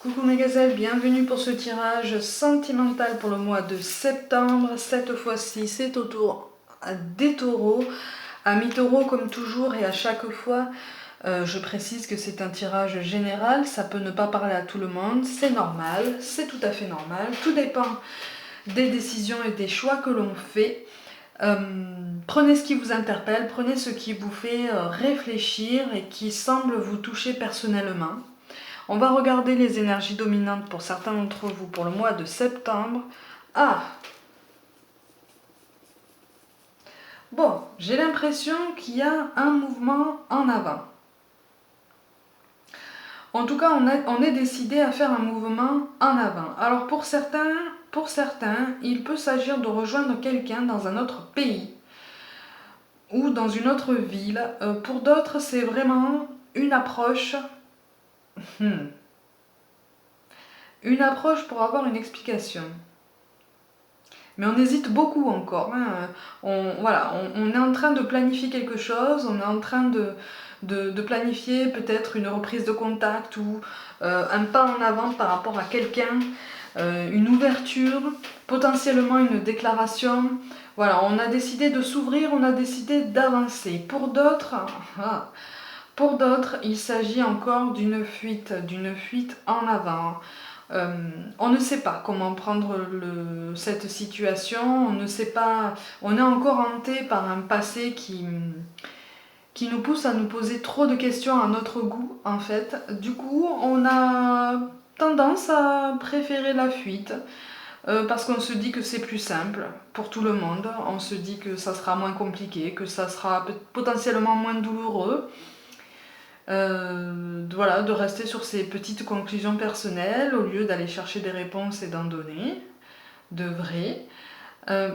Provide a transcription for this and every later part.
Coucou mes gazelles, bienvenue pour ce tirage sentimental pour le mois de septembre. Cette fois-ci, c'est au tour des taureaux. Amis taureaux, comme toujours et à chaque fois, je précise que c'est un tirage général. Ça peut ne pas parler à tout le monde, c'est normal, c'est tout à fait normal. Tout dépend des décisions et des choix que l'on fait. Prenez ce qui vous interpelle, prenez ce qui vous fait réfléchir et qui semble vous toucher personnellement. On va regarder les énergies dominantes pour certains d'entre vous pour le mois de septembre. Ah! Bon, j'ai l'impression qu'il y a un mouvement en avant. En tout cas, on est décidé à faire un mouvement en avant. Alors pour certains, il peut s'agir de rejoindre quelqu'un dans un autre pays ou dans une autre ville. Pour d'autres, c'est vraiment une approche. Une approche pour avoir une explication. Mais on hésite beaucoup encore. Hein. On est en train de planifier quelque chose, on est en train de planifier peut-être une reprise de contact ou un pas en avant par rapport à quelqu'un, une ouverture, potentiellement une déclaration. Voilà, on a décidé de s'ouvrir, on a décidé d'avancer. Pour d'autres, il s'agit encore d'une fuite en avant. On ne sait pas comment prendre cette situation, on ne sait pas, on est encore hanté par un passé qui nous pousse à nous poser trop de questions à notre goût en fait. Du coup, on a tendance à préférer la fuite parce qu'on se dit que c'est plus simple pour tout le monde, on se dit que ça sera moins compliqué, que ça sera potentiellement moins douloureux. Voilà, de rester sur ces petites conclusions personnelles au lieu d'aller chercher des réponses et d'en donner, de vrai.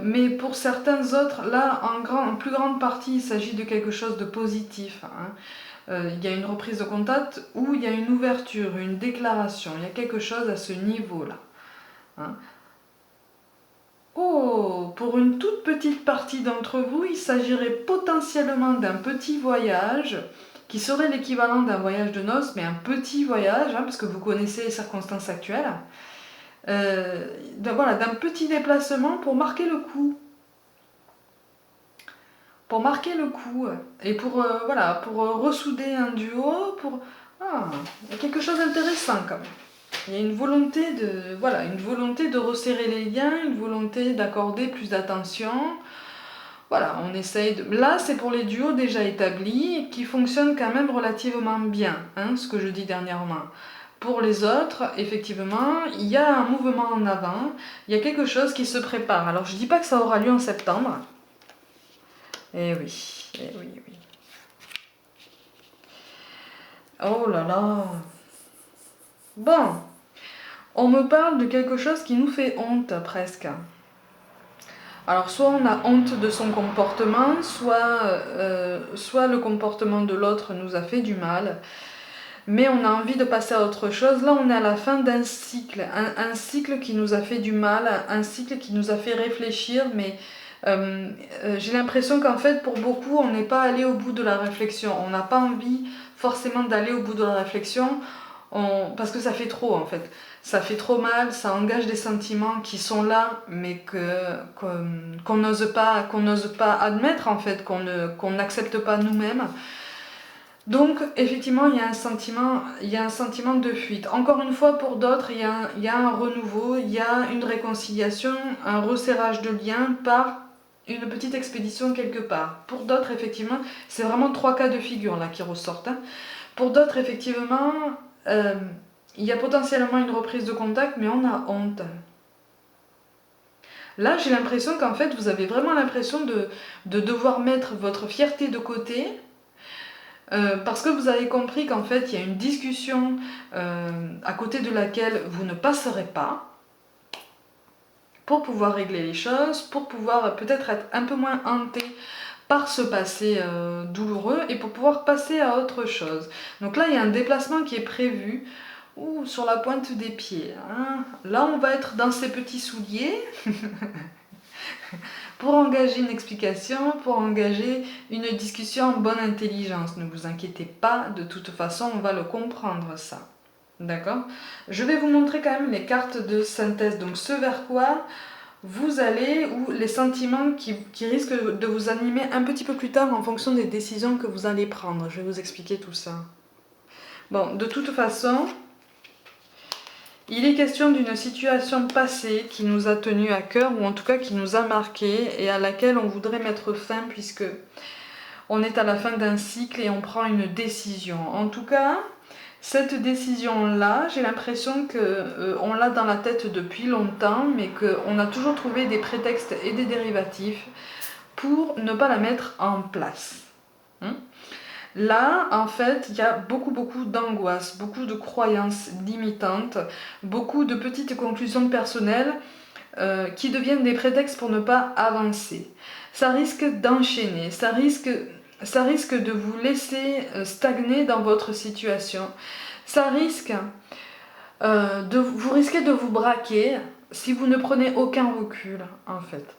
Mais pour certains autres, là, en plus grande partie, il s'agit de quelque chose de positif. Hein. Il y a une reprise de contact ou il y a une ouverture, une déclaration. Il y a quelque chose à ce niveau-là. Hein. Oh, pour une toute petite partie d'entre vous, il s'agirait potentiellement d'un petit voyage qui serait l'équivalent d'un voyage de noces, mais un petit voyage, hein, parce que vous connaissez les circonstances actuelles. Voilà, d'un petit déplacement pour marquer le coup. Pour marquer le coup. Et pour, ressouder un duo. Il y a quelque chose d'intéressant quand même. Il y a une volonté de resserrer les liens, une volonté d'accorder plus d'attention. Voilà, on essaye de... Là, c'est pour les duos déjà établis qui fonctionnent quand même relativement bien, hein, ce que je dis dernièrement. Pour les autres, effectivement, il y a un mouvement en avant, il y a quelque chose qui se prépare. Alors, je ne dis pas que ça aura lieu en septembre. Eh oui, eh oui, oui. Oh là là. Bon, on me parle de quelque chose qui nous fait honte presque. Alors soit on a honte de son comportement, soit le comportement de l'autre nous a fait du mal, mais on a envie de passer à autre chose. Là on est à la fin d'un cycle, un cycle qui nous a fait du mal, un cycle qui nous a fait réfléchir, mais j'ai l'impression qu'en fait pour beaucoup on n'est pas allé au bout de la réflexion, on n'a pas envie forcément d'aller au bout de la réflexion, parce que ça fait trop en fait. Ça fait trop mal, ça engage des sentiments qui sont là, mais qu'on n'ose pas admettre en fait, qu'on n'accepte pas nous-mêmes. Donc effectivement, il y a un sentiment de fuite. Encore une fois, pour d'autres, il y a un renouveau, il y a une réconciliation, un resserrage de liens par une petite expédition quelque part. Pour d'autres, effectivement, c'est vraiment 3 cas de figure là qui ressortent. Hein. Pour d'autres, effectivement, il y a potentiellement une reprise de contact, mais on a honte. Là, j'ai l'impression qu'en fait, vous avez vraiment l'impression de devoir mettre votre fierté de côté, parce que vous avez compris qu'en fait, il y a une discussion à côté de laquelle vous ne passerez pas, pour pouvoir régler les choses, pour pouvoir peut-être être un peu moins hanté par ce passé douloureux et pour pouvoir passer à autre chose. Donc là, il y a un déplacement qui est prévu sur la pointe des pieds. Hein. Là, on va être dans ces petits souliers pour engager une explication, pour engager une discussion en bonne intelligence. Ne vous inquiétez pas, de toute façon, on va le comprendre ça. D'accord? Je vais vous montrer quand même les cartes de synthèse. Donc ce vers quoi vous allez, ou les sentiments qui risquent de vous animer un petit peu plus tard en fonction des décisions que vous allez prendre. Je vais vous expliquer tout ça. Bon, de toute façon, il est question d'une situation passée qui nous a tenu à cœur, ou en tout cas qui nous a marqué et à laquelle on voudrait mettre fin, puisque on est à la fin d'un cycle et on prend une décision. En tout cas, cette décision-là, j'ai l'impression qu'on l'a dans la tête depuis longtemps, mais qu'on a toujours trouvé des prétextes et des dérivatifs pour ne pas la mettre en place. Là, en fait, il y a beaucoup d'angoisse, beaucoup de croyances limitantes, beaucoup de petites conclusions personnelles qui deviennent des prétextes pour ne pas avancer. Ça risque d'enchaîner, ça risque de vous laisser stagner dans votre situation. Ça risque vous risquez de vous braquer si vous ne prenez aucun recul, en fait.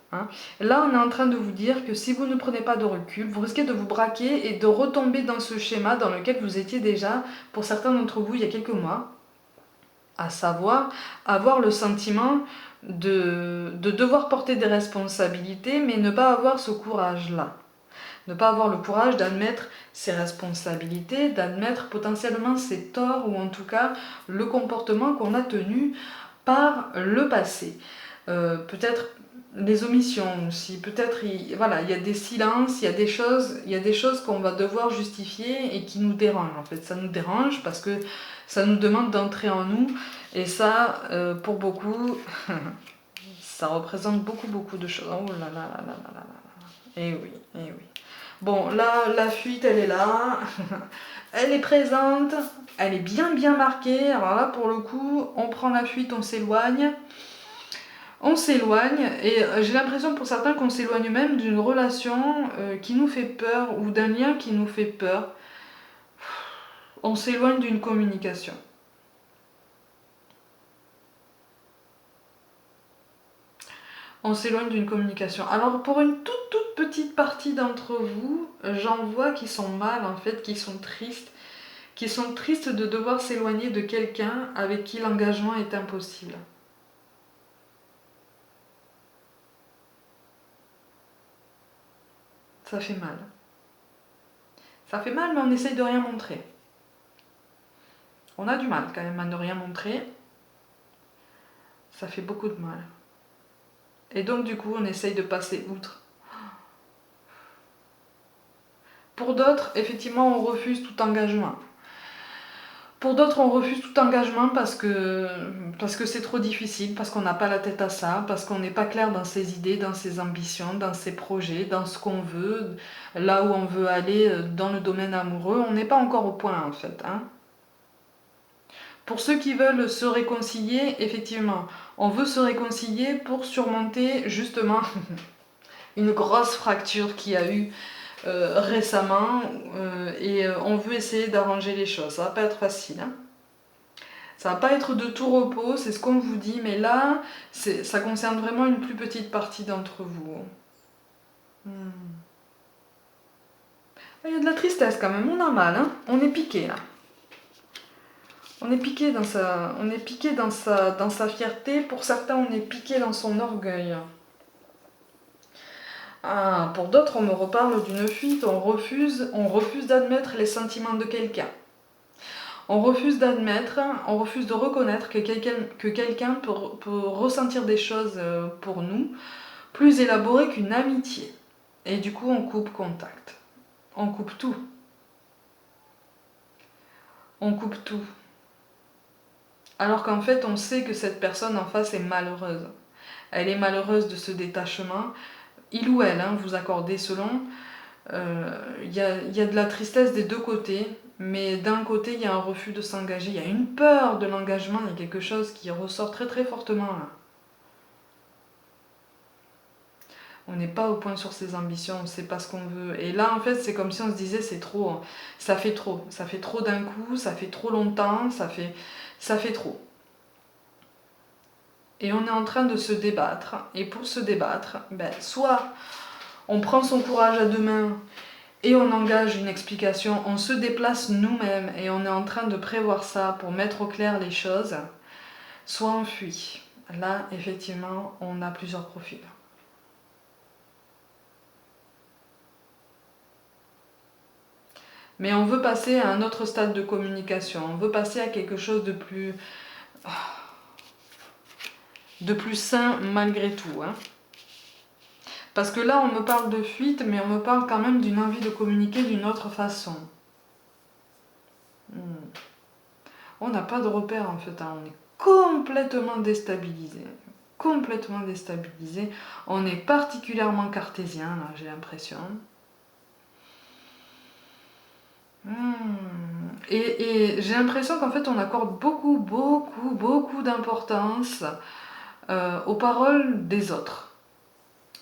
Là, on est en train de vous dire que si vous ne prenez pas de recul, vous risquez de vous braquer et de retomber dans ce schéma dans lequel vous étiez déjà, pour certains d'entre vous, il y a quelques mois, à savoir avoir le sentiment de devoir porter des responsabilités, mais ne pas avoir ce courage-là. Ne pas avoir le courage d'admettre ses responsabilités, d'admettre potentiellement ses torts, ou en tout cas le comportement qu'on a tenu par le passé. Peut-être les omissions aussi, peut-être voilà, il y a des silences, il y a des choses qu'on va devoir justifier et qui nous dérangent en fait. Ça nous dérange parce que ça nous demande d'entrer en nous, et ça, pour beaucoup, ça représente beaucoup de choses. Oh là là là là là là là. Et oui, et oui. Bon, là, la fuite, elle est là. Elle est présente. Elle est bien marquée. Alors là, pour le coup, on prend la fuite, on s'éloigne. On s'éloigne. Et j'ai l'impression pour certains qu'on s'éloigne même d'une relation qui nous fait peur, ou d'un lien qui nous fait peur. On s'éloigne d'une communication. On s'éloigne d'une communication. Alors pour une toute petite partie d'entre vous, j'en vois qui sont mal en fait, qui sont tristes de devoir s'éloigner de quelqu'un avec qui l'engagement est impossible. Ça fait mal. Ça fait mal, mais on essaye de rien montrer. On a du mal quand même à ne rien montrer. Ça fait beaucoup de mal. Et donc du coup, on essaye de passer outre. Pour d'autres, effectivement, on refuse tout engagement. Pour d'autres, on refuse tout engagement parce que c'est trop difficile, parce qu'on n'a pas la tête à ça, parce qu'on n'est pas clair dans ses idées, dans ses ambitions, dans ses projets, dans ce qu'on veut, là où on veut aller dans le domaine amoureux. On n'est pas encore au point en fait. Pour ceux qui veulent se réconcilier, effectivement, on veut se réconcilier pour surmonter justement une grosse fracture qu'il y a eu récemment, et on veut essayer d'arranger les choses. Ça va pas être facile. Ça va pas être de tout repos, c'est ce qu'on vous dit, mais là, ça concerne vraiment une plus petite partie d'entre vous. Il y a de la tristesse quand même, on a mal, on est piqué là. On est piqué dans sa fierté. Pour certains, on est piqué dans son orgueil. Ah, pour d'autres, on me reparle d'une fuite. On refuse d'admettre les sentiments de quelqu'un. On refuse de reconnaître que quelqu'un peut ressentir des choses pour nous plus élaborées qu'une amitié. Et du coup, on coupe contact. On coupe tout. On coupe tout. Alors qu'en fait, on sait que cette personne en face est malheureuse. Elle est malheureuse de ce détachement. Il ou elle, vous accordez selon. Il y a de la tristesse des deux côtés, mais d'un côté, il y a un refus de s'engager. Il y a une peur de l'engagement, il y a quelque chose qui ressort très fortement là. On n'est pas au point sur ses ambitions, on ne sait pas ce qu'on veut. Et là, en fait, c'est comme si on se disait, c'est trop. Ça fait trop d'un coup, ça fait trop longtemps, ça fait trop. Et on est en train de se débattre. Et pour se débattre, soit on prend son courage à deux mains et on engage une explication, on se déplace nous-mêmes et on est en train de prévoir ça pour mettre au clair les choses, soit on fuit. Là, effectivement, on a plusieurs profils. Mais on veut passer à un autre stade de communication, on veut passer à quelque chose de plus sain malgré tout. Hein. Parce que là, on me parle de fuite, mais on me parle quand même d'une envie de communiquer d'une autre façon. On n'a pas de repère en fait, hein. On est complètement déstabilisé. Complètement déstabilisé. On est particulièrement cartésien, là, j'ai l'impression. Et j'ai l'impression qu'en fait, on accorde beaucoup d'importance aux paroles des autres.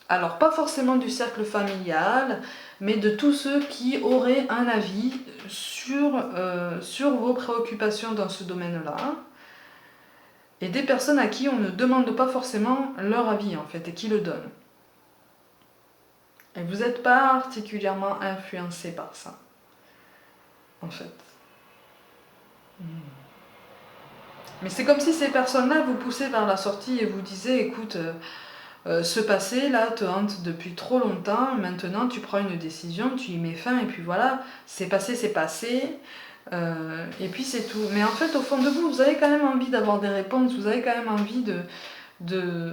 Alors, pas forcément du cercle familial, mais de tous ceux qui auraient un avis sur vos préoccupations dans ce domaine-là. Et des personnes à qui on ne demande pas forcément leur avis, en fait, et qui le donnent. Et vous êtes particulièrement influencé par ça, en fait. Mais c'est comme si ces personnes-là vous poussaient vers la sortie et vous disaient, écoute, ce passé là te hante depuis trop longtemps, maintenant tu prends une décision, tu y mets fin et puis voilà, c'est passé, et puis c'est tout. Mais en fait au fond de vous, vous avez quand même envie d'avoir des réponses, vous avez quand même envie de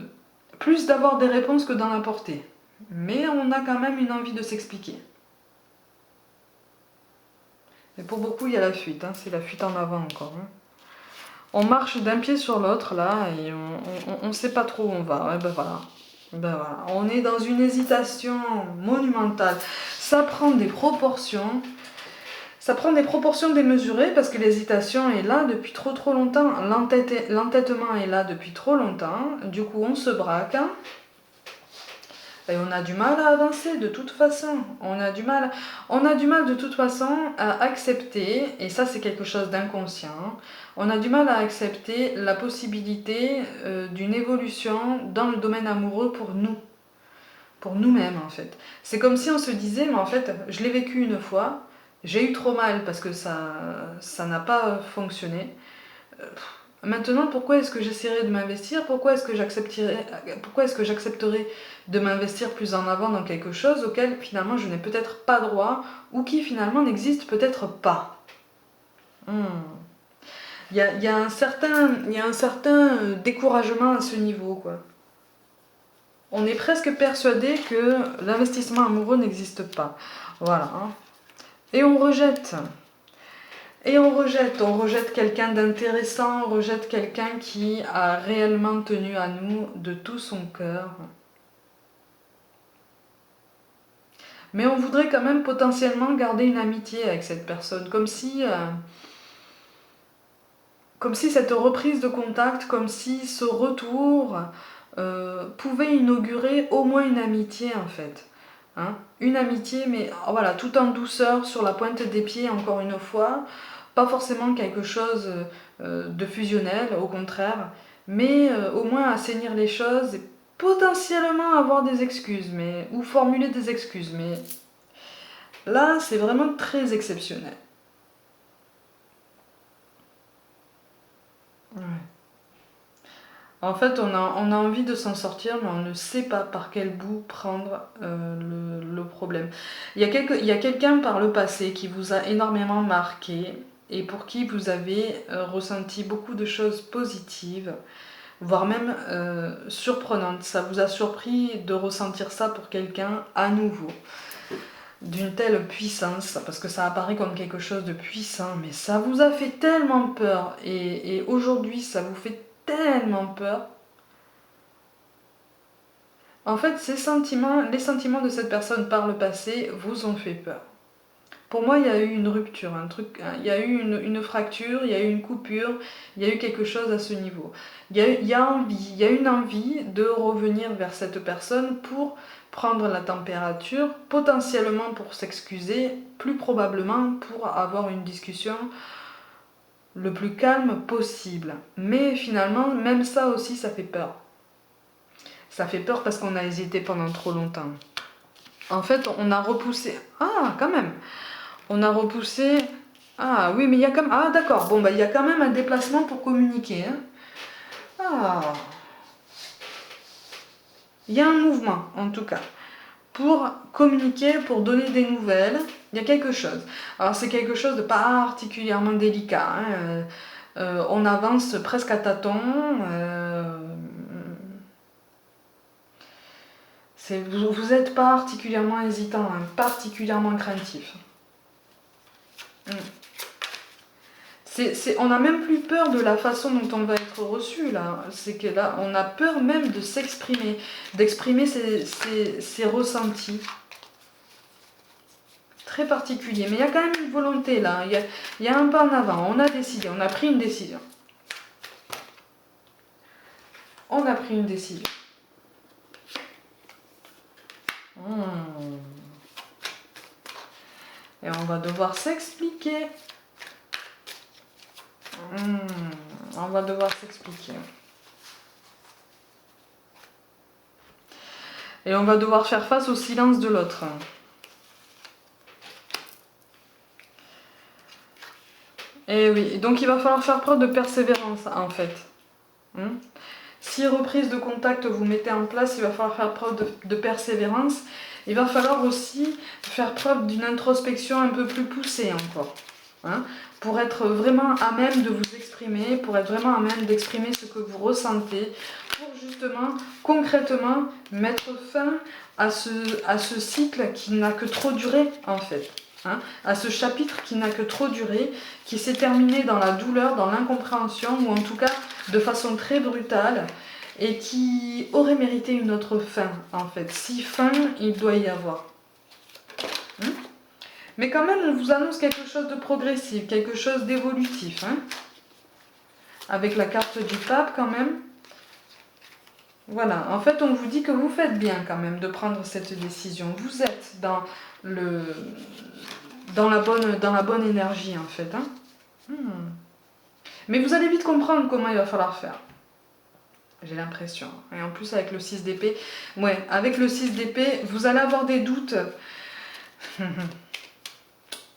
plus d'avoir des réponses que d'en apporter. Mais on a quand même une envie de s'expliquer. Et pour beaucoup il y a la fuite, hein, c'est la fuite en avant encore. Hein. On marche d'un pied sur l'autre là et on sait pas trop où on va. Ouais, ben voilà. Ben voilà. On est dans une hésitation monumentale. Ça prend des proportions. Ça prend des proportions démesurées parce que l'hésitation est là depuis trop longtemps. L'entêtement est là depuis trop longtemps. Du coup, on se braque. Et on a du mal à avancer de toute façon. On a du mal de toute façon à accepter, et ça c'est quelque chose d'inconscient, on a du mal à accepter la possibilité d'une évolution dans le domaine amoureux pour nous-mêmes en fait. C'est comme si on se disait, mais en fait, je l'ai vécu une fois, j'ai eu trop mal parce que ça n'a pas fonctionné. Maintenant, pourquoi est-ce que j'essaierai de m'investir? Pourquoi est-ce que j'accepterai de m'investir plus en avant dans quelque chose auquel finalement je n'ai peut-être pas droit ou qui finalement n'existe peut-être pas? Il y a un certain découragement à ce niveau, quoi. On est presque persuadé que l'investissement amoureux n'existe pas. Voilà. Hein. Et on rejette. On rejette quelqu'un d'intéressant, on rejette quelqu'un qui a réellement tenu à nous de tout son cœur. Mais on voudrait quand même potentiellement garder une amitié avec cette personne, comme si cette reprise de contact, comme si ce retour pouvait inaugurer au moins une amitié en fait. Hein, une amitié, mais voilà, tout en douceur, sur la pointe des pieds, encore une fois. Pas forcément quelque chose de fusionnel, au contraire, mais au moins assainir les choses et potentiellement avoir des excuses, ou formuler des excuses. Mais là, c'est vraiment très exceptionnel. Ouais. En fait, on a envie de s'en sortir, mais on ne sait pas par quel bout prendre le problème. Il y a quelqu'un par le passé qui vous a énormément marqué et pour qui vous avez ressenti beaucoup de choses positives, voire même surprenantes. Ça vous a surpris de ressentir ça pour quelqu'un à nouveau, d'une telle puissance, parce que ça apparaît comme quelque chose de puissant, mais ça vous a fait tellement peur, et aujourd'hui ça vous fait tellement peur. En fait, les sentiments de cette personne par le passé vous ont fait peur. Pour moi, il y a eu une rupture, il y a eu une fracture, il y a eu une coupure, il y a eu quelque chose à ce niveau. Il y a une envie de revenir vers cette personne pour prendre la température, potentiellement pour s'excuser, plus probablement pour avoir une discussion le plus calme possible. Mais finalement, même ça aussi, ça fait peur. Ça fait peur parce qu'on a hésité pendant trop longtemps. En fait, on a repoussé... Ah, quand même. On a repoussé... Ah, oui, mais il y a quand même... Ah, d'accord. Bon, bah, il y a quand même un déplacement pour communiquer. Hein. Ah. Il y a un mouvement, en tout cas. Pour communiquer, pour donner des nouvelles, il y a quelque chose. Alors, c'est quelque chose de particulièrement délicat. Hein. On avance presque à tâtons. Vous êtes particulièrement hésitant, hein, particulièrement craintif. On n'a même plus peur de la façon dont on va être reçu là. C'est que là, on a peur même de s'exprimer, d'exprimer ses ressentis. Très particulier. Mais il y a quand même une volonté là. Il y a un pas en avant. On a décidé, on a pris une décision. On a pris une décision. Et on va devoir s'expliquer. On va devoir s'expliquer. Et on va devoir faire face au silence de l'autre. Et oui, donc il va falloir faire preuve de persévérance en fait. Si reprise de contact vous mettez en place, il va falloir faire preuve de persévérance. Il va falloir aussi faire preuve d'une introspection un peu plus poussée encore. Pour être vraiment à même de vous exprimer, pour être vraiment à même d'exprimer ce que vous ressentez, pour justement, concrètement, mettre fin à ce cycle qui n'a que trop duré en fait. À ce chapitre qui n'a que trop duré, qui s'est terminé dans la douleur, dans l'incompréhension, ou en tout cas de façon très brutale, et qui aurait mérité une autre fin, en fait. Si fin, il doit y avoir. Mais quand même, on vous annonce quelque chose de progressif, quelque chose d'évolutif. Avec la carte du pape, quand même. Voilà, en fait, on vous dit que vous faites bien, quand même, de prendre cette décision. Vous êtes dans la bonne énergie, en fait. Mais vous allez vite comprendre comment il va falloir faire. J'ai l'impression. Et en plus, avec le 6 d'épée, ouais, avec le 6 d'épée, vous allez avoir des doutes.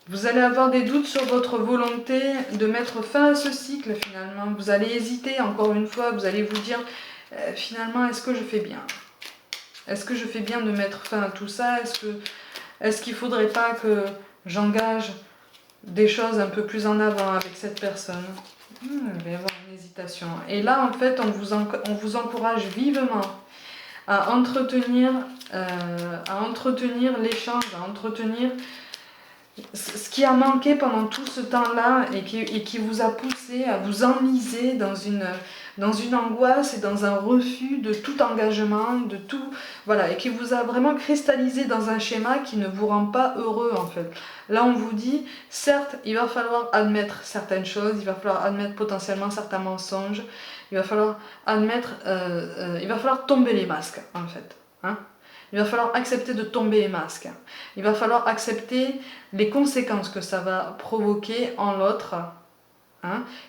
Vous allez avoir des doutes sur votre volonté de mettre fin à ce cycle, finalement. Vous allez hésiter, encore une fois, vous allez vous dire, finalement, est-ce que je fais bien? Est-ce que je fais bien de mettre fin à tout ça? Est-ce qu'il ne faudrait pas que j'engage des choses un peu plus en avant avec cette personne? Il va y avoir une hésitation. Et là, en fait, on vous encourage vivement à entretenir l'échange, à entretenir ce qui a manqué pendant tout ce temps-là et qui vous a poussé à vous enliser dans une angoisse et dans un refus de tout engagement, de tout, voilà, et qui vous a vraiment cristallisé dans un schéma qui ne vous rend pas heureux en fait. Là on vous dit, certes, il va falloir admettre certaines choses, il va falloir admettre potentiellement certains mensonges, il va falloir admettre, il va falloir tomber les masques en fait. Il va falloir accepter de tomber les masques. Il va falloir accepter les conséquences que ça va provoquer en l'autre,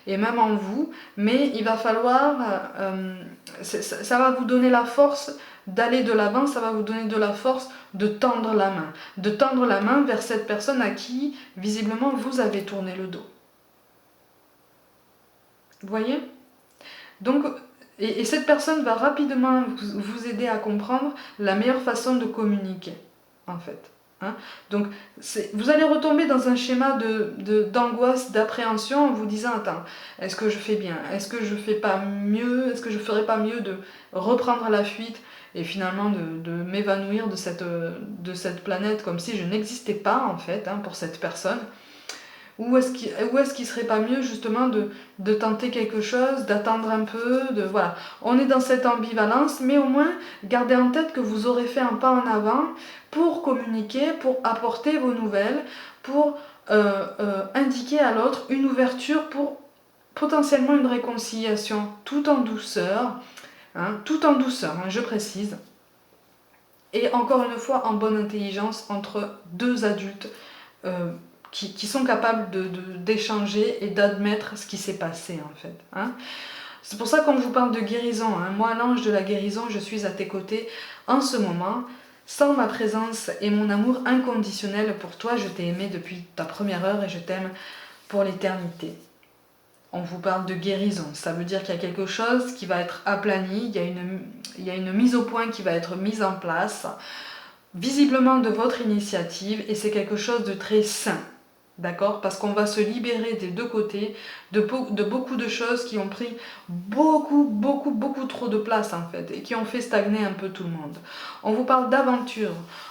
et même en vous. Mais il va falloir... ça va vous donner la force d'aller de l'avant, ça va vous donner de la force de tendre la main. De tendre la main vers cette personne à qui, visiblement, vous avez tourné le dos. Vous voyez ? Donc... Et cette personne va rapidement vous aider à comprendre la meilleure façon de communiquer, en fait. Donc, vous allez retomber dans un schéma d'angoisse, d'appréhension en vous disant, attends, est-ce que je fais bien? Est-ce que je fais pas mieux? Est-ce que je ferais pas mieux de reprendre la fuite et finalement de m'évanouir de cette planète comme si je n'existais pas, en fait, pour cette personne? Ou est-ce qu'il serait pas mieux justement de tenter quelque chose, d'attendre un peu, voilà. On est dans cette ambivalence, mais au moins gardez en tête que vous aurez fait un pas en avant pour communiquer, pour apporter vos nouvelles, pour indiquer à l'autre une ouverture pour potentiellement une réconciliation, tout en douceur, je précise, et encore une fois en bonne intelligence entre deux adultes qui sont capables d'échanger et d'admettre ce qui s'est passé en fait. C'est pour ça qu'on vous parle de guérison. Moi, l'ange de la guérison, je suis à tes côtés en ce moment. Sans ma présence et mon amour inconditionnel pour toi, je t'ai aimé depuis ta première heure et je t'aime pour l'éternité. On vous parle de guérison, ça veut dire qu'il y a quelque chose qui va être aplani, il y a une mise au point qui va être mise en place, visiblement de votre initiative, et c'est quelque chose de très sain. D'accord? Parce qu'on va se libérer des deux côtés de beaucoup de choses qui ont pris beaucoup trop de place en fait et qui ont fait stagner un peu tout le monde. On vous parle d'aventure.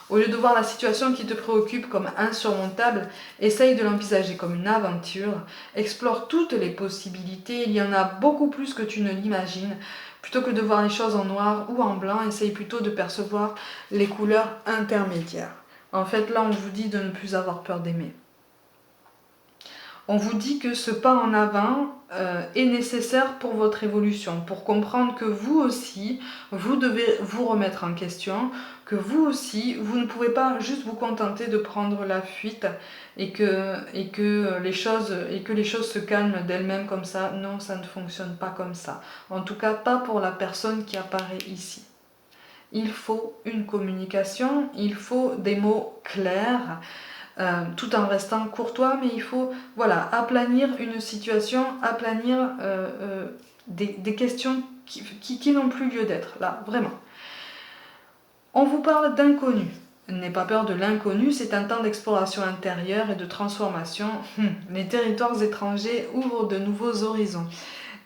Au lieu de voir la situation qui te préoccupe comme insurmontable, essaye de l'envisager comme une aventure. Explore toutes les possibilités. Il y en a beaucoup plus que tu ne l'imagines. Plutôt que de voir les choses en noir ou en blanc, essaye plutôt de percevoir les couleurs intermédiaires. En fait, là, on vous dit de ne plus avoir peur d'aimer. On vous dit que ce pas en avant est nécessaire pour votre évolution, pour comprendre que vous aussi, vous devez vous remettre en question, que vous aussi, vous ne pouvez pas juste vous contenter de prendre la fuite et que les choses se calment d'elles-mêmes comme ça. Non, ça ne fonctionne pas comme ça. En tout cas, pas pour la personne qui apparaît ici. Il faut une communication, il faut des mots clairs, tout en restant courtois, mais il faut aplanir une situation, aplanir des questions qui n'ont plus lieu d'être, là, vraiment. On vous parle d'inconnu. N'aie pas peur de l'inconnu, c'est un temps d'exploration intérieure et de transformation. Les territoires étrangers ouvrent de nouveaux horizons.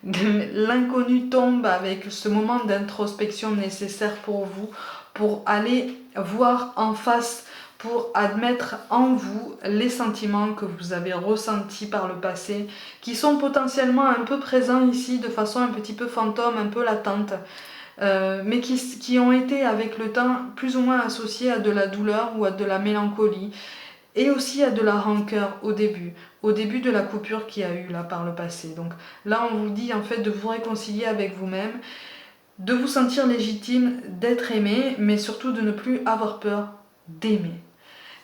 L'inconnu tombe avec ce moment d'introspection nécessaire pour vous, pour aller voir en face, pour admettre en vous les sentiments que vous avez ressentis par le passé, qui sont potentiellement un peu présents ici de façon un petit peu fantôme, un peu latente, mais qui ont été avec le temps plus ou moins associés à de la douleur ou à de la mélancolie, et aussi à de la rancœur au début de la coupure qu'il y a eu là par le passé. Donc là on vous dit en fait de vous réconcilier avec vous-même, de vous sentir légitime, d'être aimé, mais surtout de ne plus avoir peur d'aimer.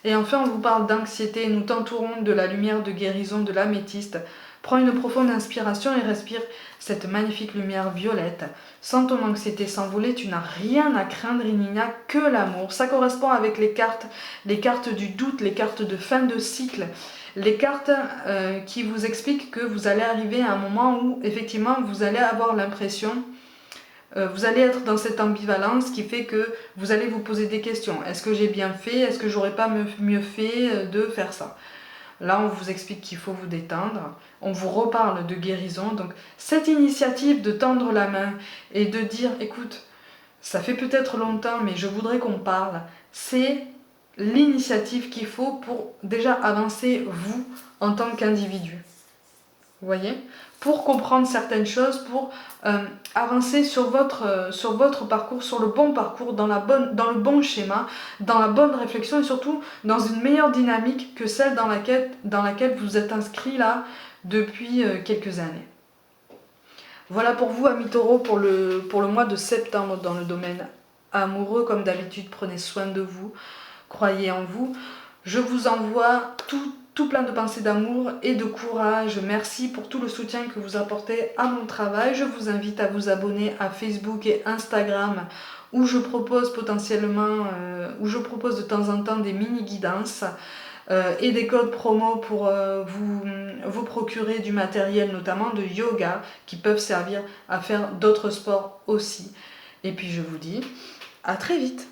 Et enfin, on vous parle d'anxiété. Nous t'entourons de la lumière de guérison de l'améthyste. Prends une profonde inspiration et respire cette magnifique lumière violette. Sans ton anxiété s'envoler, tu n'as rien à craindre, il n'y a que l'amour. Ça correspond avec les cartes du doute, les cartes de fin de cycle, les cartes qui vous expliquent que vous allez arriver à un moment où, effectivement, vous allez avoir l'impression... vous allez être dans cette ambivalence qui fait que vous allez vous poser des questions. Est-ce que j'ai bien fait? Est-ce que j'aurais pas mieux fait de faire ça? Là, on vous explique qu'il faut vous détendre. On vous reparle de guérison. Donc, cette initiative de tendre la main et de dire, écoute, ça fait peut-être longtemps, mais je voudrais qu'on parle, c'est l'initiative qu'il faut pour déjà avancer vous en tant qu'individu. Vous voyez? Pour comprendre certaines choses, pour avancer sur votre parcours, sur le bon parcours, dans le bon schéma, dans la bonne réflexion et surtout dans une meilleure dynamique que celle dans laquelle vous êtes inscrit là depuis quelques années. Voilà pour vous, amis taureaux, pour le mois de septembre dans le domaine amoureux. Comme d'habitude, prenez soin de vous, croyez en vous. Je vous envoie tout plein de pensées d'amour et de courage. Merci pour tout le soutien que vous apportez à mon travail. Je vous invite à vous abonner à Facebook et Instagram où je propose de temps en temps des mini-guidances et des codes promo pour vous procurer du matériel, notamment de yoga, qui peuvent servir à faire d'autres sports aussi. Et puis je vous dis à très vite.